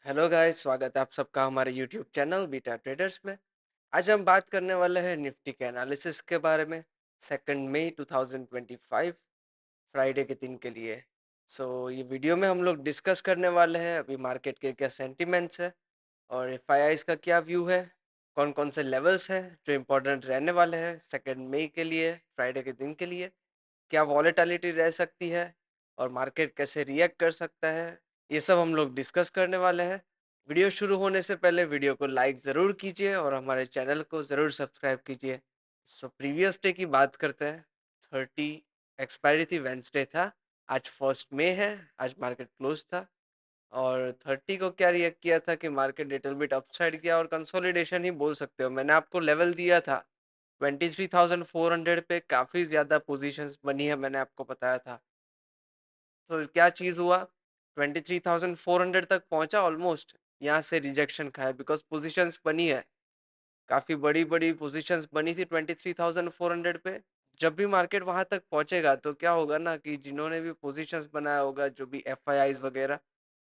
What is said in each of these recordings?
Hello guys, स्वागत है आप सबका हमारे यूट्यूब चैनल बीटा ट्रेडर्स में। आज हम बात करने वाले हैं निफ्टी के एनालिसिस के बारे में। 2 मई 2025 फ्राइडे के दिन के लिए। ये वीडियो में हम लोग डिस्कस करने वाले हैं अभी मार्केट के क्या सेंटिमेंट्स है और एफआईआईज का क्या व्यू है, कौन कौन से लेवल्स हैं जो इम्पोर्टेंट रहने वाले हैं 2 मई के लिए, फ्राइडे के दिन के लिए। क्या वॉलेटिलिटी रह सकती है और मार्केट कैसे रिएक्ट कर सकता है, ये सब हम लोग डिस्कस करने वाले हैं। वीडियो शुरू होने से पहले वीडियो को लाइक ज़रूर कीजिए और हमारे चैनल को ज़रूर सब्सक्राइब कीजिए। प्रीवियस डे की बात करते हैं। 30 एक्सपायरी थी, वेंसडे था। आज 1 मई है, आज मार्केट क्लोज था। और 30 को क्या रिएक्ट किया था कि मार्केट लिटिल बिट अपसाइड किया और कंसोलिडेशन ही बोल सकते हो। मैंने आपको लेवल दिया था 23,400 पे, काफ़ी ज़्यादा पोजीशंस बनी है, मैंने आपको बताया था। तो क्या चीज़ हुआ, 23,400 तक पहुंचा ऑलमोस्ट, यहाँ से रिजेक्शन खाया बिकॉज पोजीशंस बनी है, काफ़ी बड़ी बड़ी पोजीशंस बनी थी 23,400 पे। जब भी मार्केट वहां तक पहुंचेगा तो क्या होगा ना कि जिन्होंने भी पोजीशंस बनाया होगा, जो भी एफआईआईज वगैरह,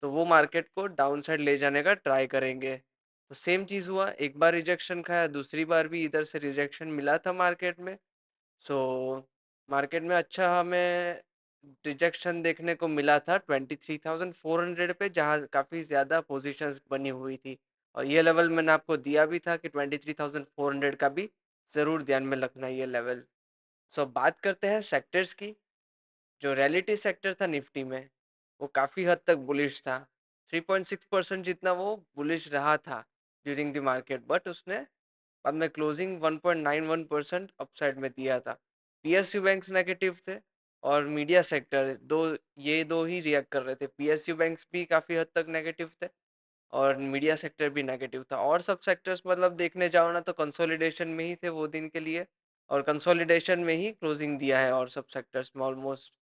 तो वो मार्केट को डाउन साइड ले जाने का ट्राई करेंगे। तो सेम चीज़ हुआ, एक बार रिजेक्शन खाया, दूसरी बार भी इधर से रिजेक्शन मिला था मार्केट में। सो मार्केट में अच्छा हमें रिजेक्शन देखने को मिला था 23,400 पे, जहाँ काफ़ी ज़्यादा पोजीशंस बनी हुई थी। और ये लेवल मैंने आपको दिया भी था कि 23,400 का भी ज़रूर ध्यान में रखना ये लेवल। अब बात करते हैं सेक्टर्स की। जो रियलिटी सेक्टर था निफ्टी में, वो काफ़ी हद तक बुलिश था। 3.6% जितना वो बुलिश रहा था ड्यूरिंग द मार्केट, बट उसने बाद में क्लोजिंग 1.91% अपसाइड में दिया था। पीएसयू बैंक्स नेगेटिव थे और मीडिया सेक्टर, ये दो ही रिएक्ट कर रहे थे। पीएसयू बैंक्स भी काफ़ी हद तक नेगेटिव थे और मीडिया सेक्टर भी नेगेटिव था। और सब सेक्टर्स मतलब देखने जाओ ना तो कंसोलिडेशन में ही थे वो दिन के लिए, और कंसोलिडेशन में ही क्लोजिंग दिया है और सब सेक्टर्स में ऑलमोस्ट।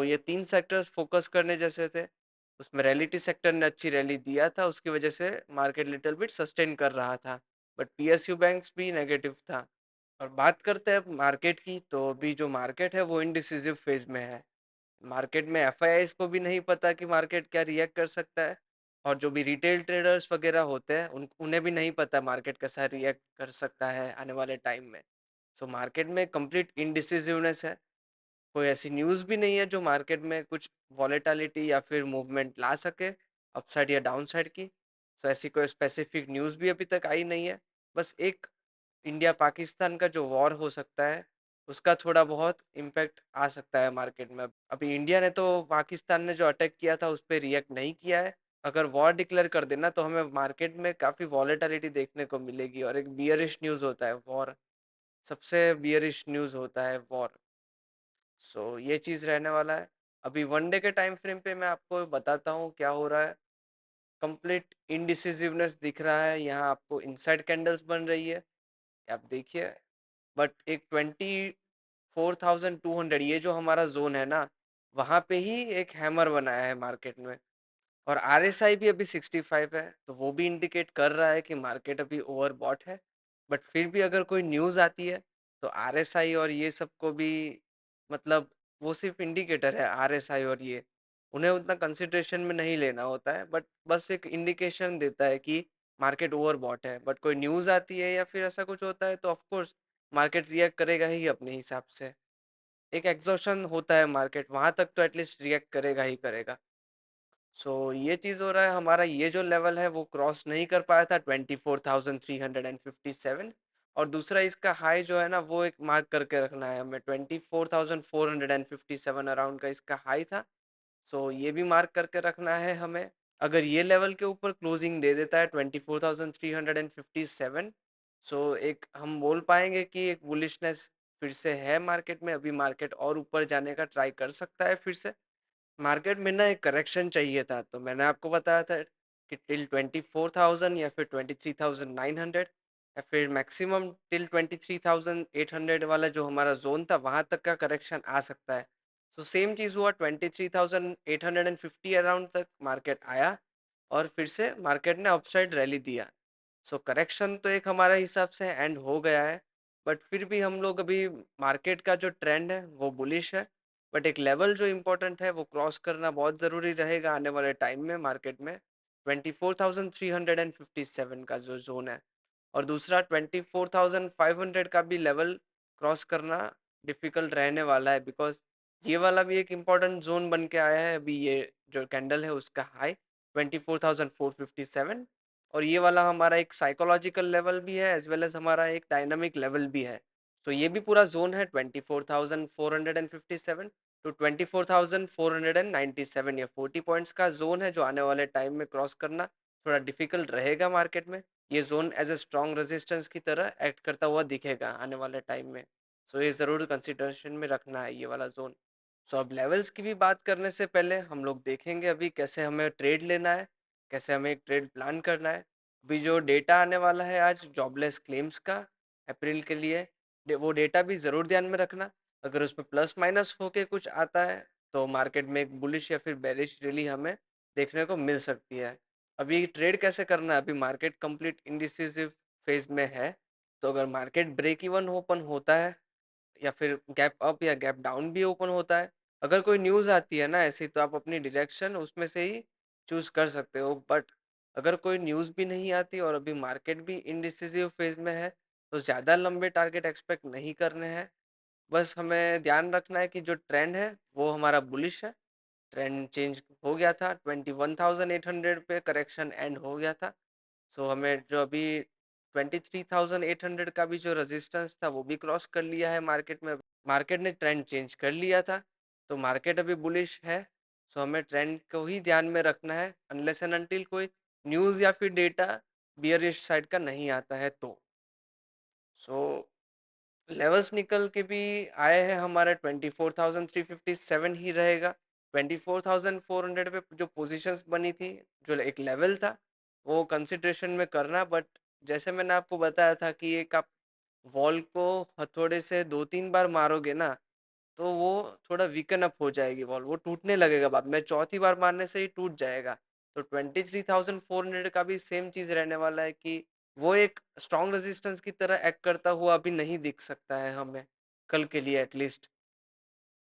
ये तीन सेक्टर्स फोकस करने जैसे थे। उसमें रियलिटी सेक्टर ने अच्छी रैली दिया था, उसकी वजह से मार्केट लिटिल बिट सस्टेन कर रहा था, बट पीएसयू बैंक्स भी नेगेटिव था। और बात करते हैं मार्केट की, तो अभी जो मार्केट है वो इनडिसिसिव फेज में है। मार्केट में एफआईआईज को भी नहीं पता कि मार्केट क्या रिएक्ट कर सकता है, और जो भी रिटेल ट्रेडर्स वगैरह होते हैं उन्हें भी नहीं पता मार्केट कैसा रिएक्ट कर सकता है आने वाले टाइम में। मार्केट में कंप्लीट इनडिसिसिवनेस है। कोई ऐसी न्यूज़ भी नहीं है जो मार्केट में कुछ वॉलेटिलिटी या फिर मूवमेंट ला सके अपसाइड या डाउन साइड की। ऐसी कोई स्पेसिफिक न्यूज़ भी अभी तक आई नहीं है। बस एक इंडिया पाकिस्तान का जो वॉर हो सकता है, उसका थोड़ा बहुत इम्पैक्ट आ सकता है मार्केट में। अभी इंडिया ने तो पाकिस्तान ने जो अटैक किया था उस पर रिएक्ट नहीं किया है। अगर वॉर डिक्लेयर कर देना तो हमें मार्केट में काफ़ी वॉलेटिलिटी देखने को मिलेगी, और एक बियरिश न्यूज़ होता है वॉर, सबसे बियरिश न्यूज़ होता है वॉर। ये चीज़ रहने वाला है। अभी वन डे के टाइम फ्रेम पे मैं आपको बताता हूँ क्या हो रहा है। कंप्लीट इनडिसिसिवनेस दिख रहा है यहाँ आपको, इनसाइड कैंडल्स बन रही है, आप देखिए। बट एक 24,200, ये जो हमारा जोन है ना, वहाँ पे ही एक हैमर बनाया है मार्केट में। और आरएसआई भी अभी 65 है, तो वो भी इंडिकेट कर रहा है कि मार्केट अभी ओवरबॉट है। बट फिर भी अगर कोई न्यूज़ आती है तो आरएसआई और ये सब को भी, मतलब वो सिर्फ इंडिकेटर है आरएसआई, और ये उन्हें उतना कंसिडरेशन में नहीं लेना होता है, बट बस एक इंडिकेशन देता है कि मार्केट ओवरबॉट है। बट कोई न्यूज़ आती है या फिर ऐसा कुछ होता है तो ऑफकोर्स मार्केट रिएक्ट करेगा ही अपने हिसाब से। एक एग्जॉशन होता है मार्केट, वहां तक तो एटलीस्ट रिएक्ट करेगा ही करेगा। ये चीज़ हो रहा है, हमारा ये जो लेवल है वो क्रॉस नहीं कर पाया था 24,357। और दूसरा इसका हाई जो है ना, वो एक मार्क करके रखना है हमें, 24,457 अराउंड का इसका हाई था। ये भी मार्क करके रखना है हमें। अगर ये लेवल के ऊपर क्लोजिंग दे देता है 24,357, एक हम बोल पाएंगे कि एक बुलिशनेस फिर से है मार्केट में। अभी मार्केट और ऊपर जाने का ट्राई कर सकता है फिर से। मार्केट में ना एक करेक्शन चाहिए था, तो मैंने आपको बताया था कि टिल 24,000 या फिर 23,900, या फिर मैक्सिमम टिल 23,800 वाला जो हमारा जोन था वहां तक का करेक्शन आ सकता है। सेम चीज़ हुआ, 23,850 अराउंड तक मार्केट आया और फिर से मार्केट ने अपसाइड रैली दिया। करेक्शन तो एक हमारे हिसाब से एंड हो गया है, बट फिर भी हम लोग अभी, मार्केट का जो ट्रेंड है वो बुलिश है। बट एक लेवल जो इम्पोर्टेंट है वो क्रॉस करना बहुत ज़रूरी रहेगा आने वाले टाइम में मार्केट में। 24,357 का जो जोन है, और दूसरा 24,500 का भी लेवल क्रॉस करना डिफिकल्ट रहने वाला है, बिकॉज ये वाला भी एक इम्पॉर्टेंट जोन बन के आया है। अभी ये जो कैंडल है उसका हाई 24,457, और ये वाला हमारा एक साइकोलॉजिकल लेवल भी है एज वेल एज हमारा एक डायनामिक लेवल भी है। तो ये भी पूरा जोन है 24,457 टू 24,497, या 40 पॉइंट्स का जोन है जो आने वाले टाइम में क्रॉस करना थोड़ा डिफिकल्ट रहेगा मार्केट में। ये zone as a strong resistance की तरह एक्ट करता हुआ दिखेगा आने वाले टाइम में। सो ये ज़रूर कंसिडरेशन में रखना है ये वाला जोन। सो अब लेवल्स की भी बात करने से पहले हम लोग देखेंगे अभी कैसे हमें ट्रेड लेना है, कैसे हमें एक ट्रेड प्लान करना है। अभी जो डेटा आने वाला है आज जॉबलेस क्लेम्स का अप्रैल के लिए, वो डेटा भी ज़रूर ध्यान में रखना। अगर उसमें प्लस माइनस होके कुछ आता है तो मार्केट में एक बुलिश या फिर बेरिश रैली हमें देखने को मिल सकती है। अभी ट्रेड कैसे करना है, अभी मार्केट कंप्लीट इंडिसिसिव फेज में है। तो अगर मार्केट ब्रेक इवन ओपन होता है या फिर गैप अप या गैप डाउन भी ओपन होता है, अगर कोई न्यूज़ आती है ना ऐसी, तो आप अपनी डायरेक्शन उसमें से ही चूज कर सकते हो। बट अगर कोई न्यूज़ भी नहीं आती और अभी मार्केट भी इंडिसिसिव फेज में है, तो ज़्यादा लंबे टारगेट एक्सपेक्ट नहीं करने हैं। बस हमें ध्यान रखना है कि जो ट्रेंड है वो हमारा बुलिश है। ट्रेंड चेंज हो गया था 21,800 पे, करेक्शन एंड हो गया था। सो हमें जो अभी 23,800 का भी जो रेजिस्टेंस था वो भी क्रॉस कर लिया है मार्केट में। मार्केट ने ट्रेंड चेंज कर लिया था, तो मार्केट अभी बुलिश है। सो हमें ट्रेंड को ही ध्यान में रखना है अनलेस एंड अनटिल कोई न्यूज़ या फिर डेटा बियरिश साइड का नहीं आता है तो। सो लेवल्स निकल के भी आए हैं हमारे 24,357 ही रहेगा। 24,400 पे जो पोजीशंस बनी थी, जो एक लेवल था, वो कंसिडरेशन में करना। बट जैसे मैंने आपको बताया था कि एक आप वॉल को हथौड़े से 2-3 बार मारोगे ना, तो वो थोड़ा वीकन अप हो जाएगी वॉल, वो टूटने लगेगा, बाद में चौथी बार मारने से ही टूट जाएगा। तो 23,400 का भी सेम चीज रहने वाला है कि वो एक स्ट्रॉन्ग रेजिस्टेंस की तरह एक्ट करता हुआ अभी नहीं दिख सकता है हमें, कल के लिए एटलीस्ट।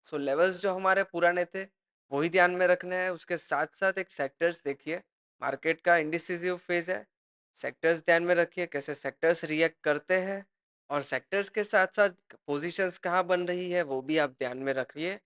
सो लेवल्स जो हमारे पुराने थे वही ध्यान में रखने हैं। उसके साथ साथ एक सेक्टर्स देखिए, मार्केट का इंडिसिसिव फेज है, सेक्टर्स ध्यान में रखिए कैसे सेक्टर्स रिएक्ट करते हैं, और सेक्टर्स के साथ साथ पोजीशंस कहाँ बन रही है वो भी आप ध्यान में रखिए।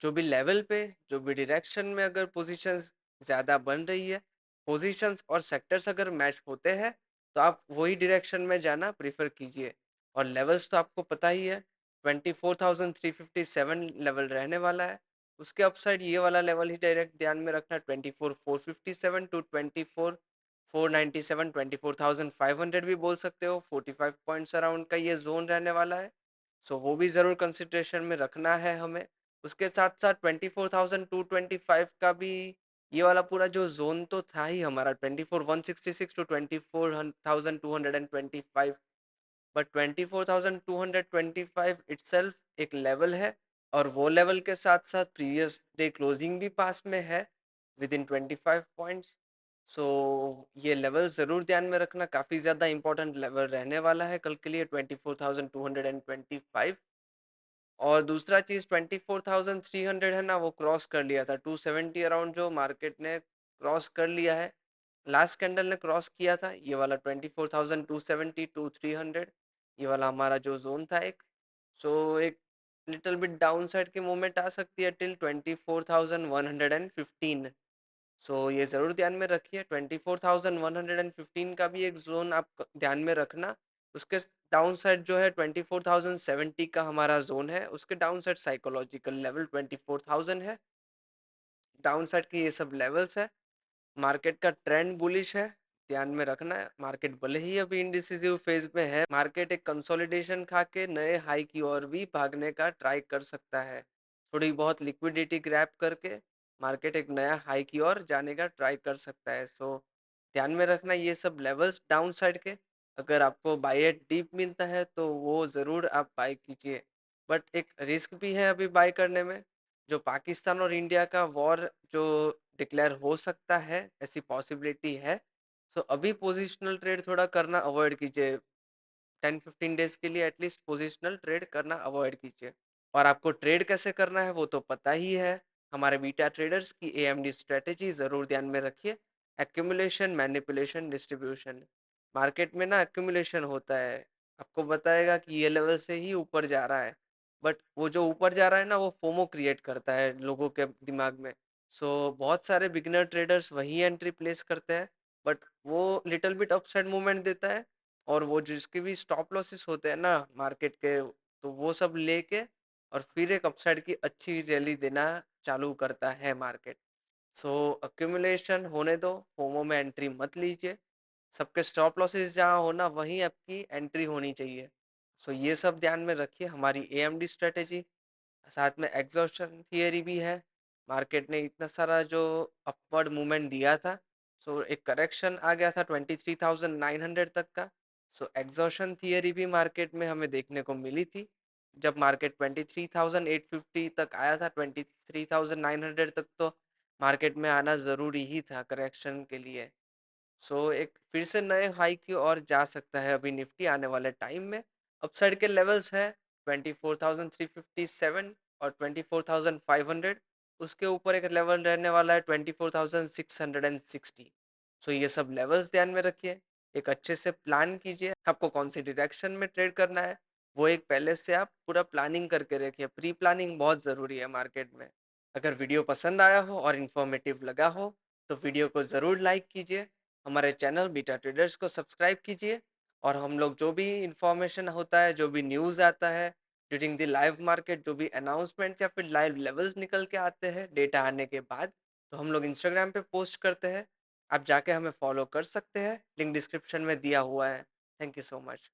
जो भी लेवल पे, जो भी डायरेक्शन में अगर पोजीशंस ज़्यादा बन रही है, पोजीशंस और सेक्टर्स अगर मैच होते हैं, तो आप वही डायरेक्शन में जाना प्रीफर कीजिए। और लेवल्स तो आपको पता ही है, 24,357 लेवल रहने वाला है। उसके अपसाइड ये वाला लेवल ही डायरेक्ट ध्यान में रखना, 24,457 टू 24,497, 24,500 भी बोल सकते हो, 45 पॉइंट्स अराउंड का ये जोन रहने वाला है। सो वो भी ज़रूर कंसिडरेशन में रखना है हमें। उसके साथ साथ 24,225 का भी ये वाला पूरा जो जोन तो था ही हमारा, 24,166 टू 24,225, बट 24,225 इटसेल्फ एक लेवल है। और वो लेवल के साथ साथ प्रीवियस डे क्लोजिंग भी पास में है विद इन 25 पॉइंट्स। सो ये लेवल ज़रूर ध्यान में रखना, काफ़ी ज़्यादा इंपॉर्टेंट लेवल रहने वाला है कल के लिए 24,225। और दूसरा चीज़ 24,300 है ना, वो क्रॉस कर लिया था 270 अराउंड, जो मार्केट ने क्रॉस कर लिया है। लास्ट कैंडल ने क्रॉस किया था ये वाला 24,270 टू 300, ये वाला हमारा जो जोन था एक। सो एक लिटिल बिट डाउन साइड की मूवमेंट आ सकती है टिल 24,115। सो ये ज़रूर ध्यान में रखिए, 24,115 का भी एक जोन आप ध्यान में रखना। उसके डाउन साइड जो है 24,070 का हमारा जोन है, उसके डाउन साइड साइकोलॉजिकल लेवल 24,000 है। डाउन साइड के ये सब लेवल्स है। मार्केट का ट्रेंड बुलिश है, ध्यान में रखना है। मार्केट भले ही अभी इंडिसिसिव फेज में है, मार्केट एक कंसोलिडेशन खा के नए हाई की ओर भी भागने का ट्राई कर सकता है। थोड़ी बहुत लिक्विडिटी ग्रैब करके मार्केट एक नया हाई की ओर जाने का ट्राई कर सकता है। सो ध्यान में रखना ये सब लेवल्स डाउन साइड के। अगर आपको बाय एट डीप मिलता है तो वो ज़रूर आप बाय कीजिए, बट एक रिस्क भी है अभी बाय करने में। जो पाकिस्तान और इंडिया का वॉर जो डिक्लेयर हो सकता है, ऐसी पॉसिबिलिटी है। सो अभी पोजिशनल ट्रेड थोड़ा करना अवॉइड कीजिए, 10-15 डेज के लिए एटलीस्ट पोजिशनल ट्रेड करना अवॉइड कीजिए। और आपको ट्रेड कैसे करना है वो तो पता ही है, हमारे बीटा ट्रेडर्स की AMD स्ट्रेटेजी ज़रूर ध्यान में रखिए। Accumulation, manipulation, distribution. मार्केट में ना एक्यूमुलेशन होता है, आपको बताएगा कि ये लेवल से ही ऊपर जा रहा है, बट वो जो ऊपर जा रहा है ना वो फोमो क्रिएट करता है लोगों के दिमाग में। सो बहुत सारे बिगिनर ट्रेडर्स वही एंट्री प्लेस करते हैं, बट वो लिटिल बिट अपसाइड मूवमेंट देता है, और वो जिसके भी स्टॉप लॉसेस होते हैं ना मार्केट के, तो वो सब लेके और फिर एक अपसाइड की अच्छी रैली देना चालू करता है मार्केट। सो अक्यूमुलेशन होने दो, फोमो में एंट्री मत लीजिए। सबके स्टॉप लॉसेस जहाँ हो ना वहीं आपकी एंट्री होनी चाहिए। सो ये सब ध्यान में रखिए, हमारी एएमडी स्ट्रेटेजी। साथ में एग्जॉशन थियरी भी है। मार्केट ने इतना सारा जो अपवर्ड मूवमेंट दिया था, सो एक करेक्शन आ गया था 23,900 तक का। सो एग्जॉशन थियरी भी मार्केट में हमें देखने को मिली थी। जब मार्केट 23,850 तक आया था, 23,900 तक, तो मार्केट में आना ज़रूरी ही था करेक्शन के लिए। एक फिर से नए हाई की ओर जा सकता है अभी निफ्टी आने वाले टाइम में। अपसाइड के लेवल्स है 24,357 और 24,500। उसके ऊपर एक लेवल रहने वाला है 24,660। ये सब लेवल्स ध्यान में रखिए, एक अच्छे से प्लान कीजिए आपको कौन सी डायरेक्शन में ट्रेड करना है। वो एक पहले से आप पूरा प्लानिंग करके रखिए, प्री प्लानिंग बहुत ज़रूरी है मार्केट में। अगर वीडियो पसंद आया हो और इन्फॉर्मेटिव लगा हो तो वीडियो को ज़रूर लाइक कीजिए, हमारे चैनल बीटा ट्रेडर्स को सब्सक्राइब कीजिए, और हम लोग जो भी इंफॉर्मेशन होता है, जो भी न्यूज़ आता है ड्यूरिंग द लाइव मार्केट, जो भी अनाउंसमेंट या फिर लाइव लेवल्स निकल के आते हैं डेटा आने के बाद, तो हम लोग इंस्टाग्राम पे पोस्ट करते हैं। आप जाके हमें फॉलो कर सकते हैं, लिंक डिस्क्रिप्शन में दिया हुआ है। Thank you so much.